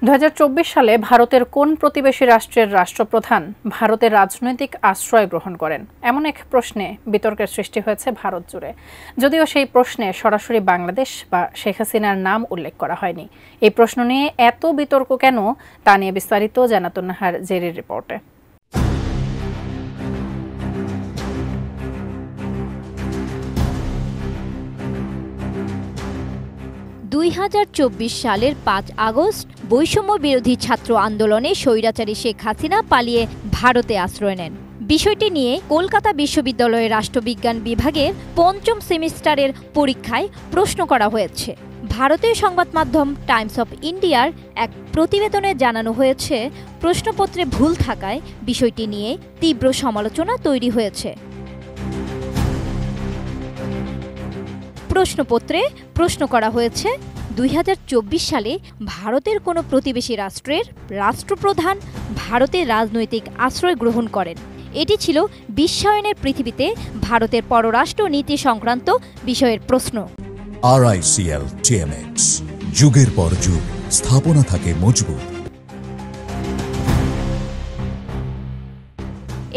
2024 সালে ভারতের কোন প্রতিবেশী রাষ্ট্রের রাষ্ট্রপ্রধান ভারতের রাজনৈতিক আশ্রয় গ্রহণ করেন এমন এক প্রশ্নে বিতর্কের সৃষ্টি হয়েছে ভারত জুড়ে। যদিও সেই প্রশ্নে সরাসরি বাংলাদেশ বা শেখ হাসিনার নাম উল্লেখ করা হয়নি। এই প্রশ্ন নিয়ে এত বিতর্ক কেন তা নিয়ে বিস্তারিত জানাতুন নাহার জেরির রিপোর্টে। 2024 সালের 5 আগস্ট বৈষম্য বিরোধী ছাত্র আন্দোলনে স্বৈরাচারী শেখ হাসিনা পালিয়ে ভারতে আশ্রয় নেন। বিষয়টি নিয়ে কলকাতা বিশ্ববিদ্যালয়ের রাষ্ট্রবিজ্ঞান বিভাগের 5ম সেমিস্টারের পরীক্ষায় প্রশ্ন করা হয়েছে। ভারতীয় সংবাদ মাধ্যম টাইমস অফ ইন্ডিয়ার এক প্রতিবেদনে জানানো হয়েছে, প্রশ্নপত্রে ভুল থাকায় বিষয়টি নিয়ে তীব্র সমালোচনা তৈরি হয়েছে। প্রশ্নপত্রে প্রশ্ন করা হয়েছে, 2024 সালে ভারতের কোনো প্রতিবেশী রাষ্ট্রের রাষ্ট্রপ্রধান ভারতের রাজনৈতিক আশ্রয় গ্রহণ করেন। এটি ছিল বিশ্বায়নের পৃথিবীতে ভারতের পররাষ্ট্র নীতি সংক্রান্ত বিষয়ের প্রশ্ন। RICL TMX, যুগের পর যুগ স্থাপনা থাকে মজবুত।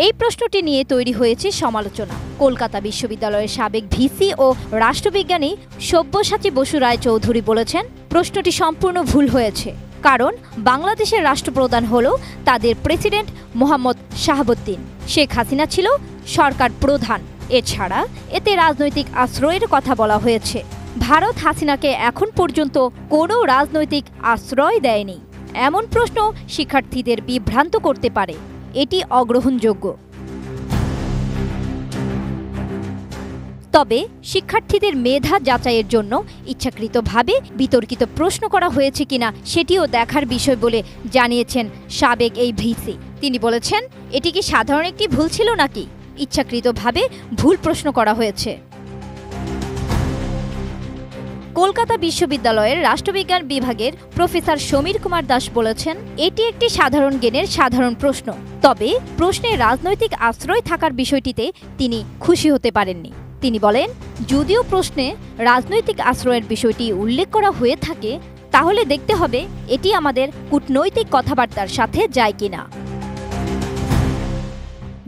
এই প্রশ্নটি নিয়ে তৈরি হয়েছে সমালোচনা। কলকাতা বিশ্ববিদ্যালয়ের সাবেক ভিসি ও রাষ্ট্রবিজ্ঞানী সব্যসাচী বসু রায় চৌধুরী বলেছেন, প্রশ্নটি সম্পূর্ণ ভুল হয়েছে। কারণ বাংলাদেশের রাষ্ট্রপ্রধান হল তাদের প্রেসিডেন্ট মোহাম্মদ শাহাবুদ্দিন। শেখ হাসিনা ছিল সরকার প্রধান। এছাড়া এতে রাজনৈতিক আশ্রয়ের কথা বলা হয়েছে। ভারত হাসিনাকে এখন পর্যন্ত কোনো রাজনৈতিক আশ্রয় দেয়নি। এমন প্রশ্ন শিক্ষার্থীদের বিভ্রান্ত করতে পারে। এটি অগ্রহণযোগ্য। তবে শিক্ষার্থীদের মেধা যাচাইয়ের জন্য ইচ্ছাকৃতভাবে বিতর্কিত প্রশ্ন করা হয়েছে কিনা সেটিও দেখার বিষয় বলে জানিয়েছেন সাবেক এই ভিসি। তিনি বলেছেন, এটি কি সাধারণ একটি ভুল ছিল নাকি ইচ্ছাকৃতভাবে ভুল প্রশ্ন করা হয়েছে? কলকাতা বিশ্ববিদ্যালয়ের রাষ্ট্রবিজ্ঞান বিভাগের প্রফেসর সমীর কুমার দাস বলেছেন, এটি একটি সাধারণ জ্ঞানের সাধারণ প্রশ্ন। তবে প্রশ্নে রাজনৈতিক আশ্রয় থাকার বিষয়টিতে তিনি খুশি হতে পারেননি। তিনি বলেন, যদিও প্রশ্নে রাজনৈতিক আশ্রয়ের বিষয়টি উল্লেখ করা হয়ে থাকে, তাহলে দেখতে হবে এটি আমাদের কূটনৈতিক কথাবার্তার সাথে যায় কিনা।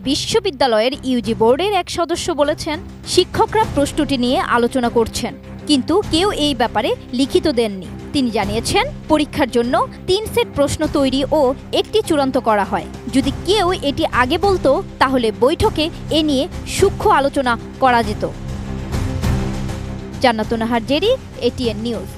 বিশ্ববিদ্যালয়ের ইউজি বোর্ডের এক সদস্য বলেছেন, শিক্ষকরা প্রশ্নটি নিয়ে আলোচনা করছেন, কিন্তু কেউ এই ব্যাপারে লিখিত দেননি। তিনি জানিয়েছেন, পরীক্ষার জন্য 3 সেট প্রশ্ন তৈরি ও একটি চূড়ান্ত করা হয়। যদি কেউ এটি আগে বলতো, তাহলে বৈঠকে এ নিয়ে সূক্ষ্ম আলোচনা করা যেত। জান্নাতুন নাহার জেরি, ATN নিউজ।